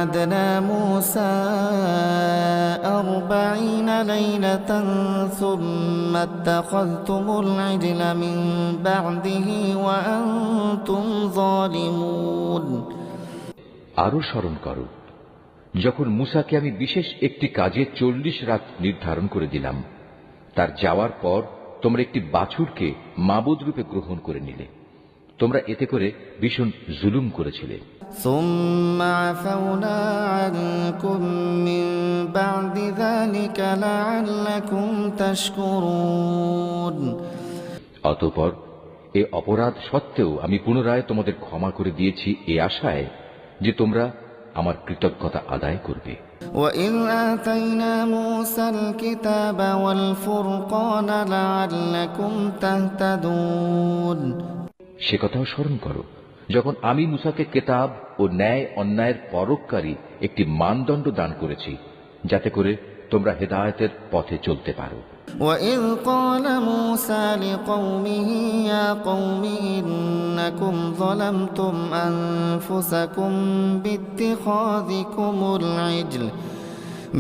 وعدنا موسى 40 ليلة ثم اتخذتم العجل من بعده وأنتم ظالمون আরো স্মরণ করো যখন মুসাকে আমি বিশেষ একটি কাজে 40 রাত নির্ধারণ করে দিলাম, তার যাওয়ার পর তোমরা একটি বাছুরকে মাবুদ রূপে গ্রহণ করে নিলে। তোমরা এতে করে ভীষণ জুলুম করেছিলে। ثم عفونا عنكم من بعد ذلك لعلكم تشكرون অতঃপর এ অপরাধ সত্ত্বেও আমি পুনরায় তোমাদের ক্ষমা করে দিয়েছি এই আশায় যে তোমরা আমার কৃতজ্ঞতা আদায় করবে। وَإِذْ آتَيْنَا مُوسَى الْكِتَابَ وَالْفُرْقَانَ لَعَلَّكُمْ تَهْتَدُونَ সে কথাও স্মরণ করো যখন আমি মুসাকে কিতাব ও ন্যায় অন্যায়ের পরককারী একটি মানদণ্ড দান করেছি, যাতে করে তোমরা হেদায়েতের পথে চলতে পারো। وَإِذْ قَالَ مُوسَى لِقَوْمِهِ يَا قَوْمِ إِنَّكُمْ ظَلَمْتُمْ أَنفُسَكُمْ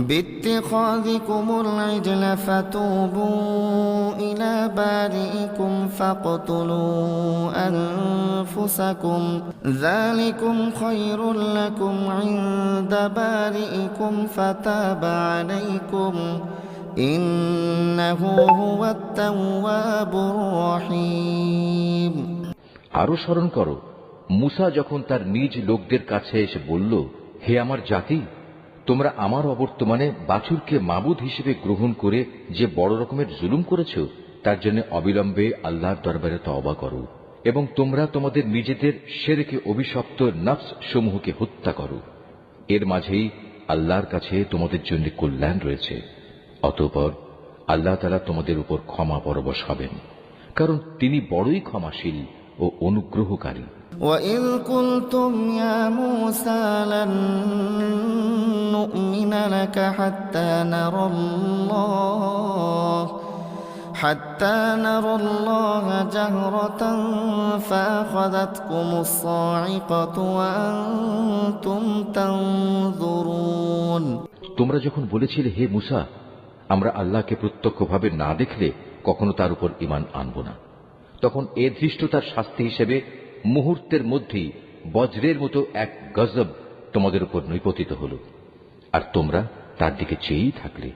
باتخاذكم العجل فتوبوا إلى بارئكم فاقتلوا أنفسكم ذلكم خير لكم عند بارئكم فتاب عليكم إنه هو التواب الرحيم আরো স্মরণ করো মুসা যখন তার নিজ লোকদের কাছে এসে বলল, হে আমার জাতি, তোমরা আমার অবর্তমানে বাছুরকে মাবুদ হিসেবে গ্রহণ করে যে বড় রকমের জুলুম করেছ, তার জন্য অবিলম্বে আল্লাহর দরবারে তওবা করো এবং তোমরা তোমাদের নিজেদের শিরকে অভিশপ্ত নফস সমূহকে হত্যা করো। এর মাঝেই আল্লাহর কাছে তোমাদের জন্য কল্যাণ রয়েছে। অতঃপর আল্লাহ তাআলা তোমাদের উপর ক্ষমা পরবশ হবেন, কারণ তিনি বড়ই ক্ষমাশীল ও অনুগ্রহকারী। وَإِذْ قُلْتُمْ يَا مُوسَى لَن نُّؤْمِنَ لَكَ حَتَّى نَرَى اللَّهَ جَهْرَةً فَأَخَذَتْكُمُ الصَّاعِقَةُ وَأَنتُمْ تَنظُرُونَ তোমরা যখন বলেছিলে, হে মুসা, আমরা আল্লাহকে প্রত্যক্ষভাবে না দেখলে কখনো তার উপর ঈমান আনব না, তখন এ ধৃষ্টতার শাস্তি হিসেবে মুহূর্তের মধ্যেই বজ্রের মতো এক গজব তোমাদের উপর নৈপতিত হল, আর তোমরা তার দিকে চেয়েই থাকলে,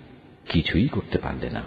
কিছুই করতে পারলে না।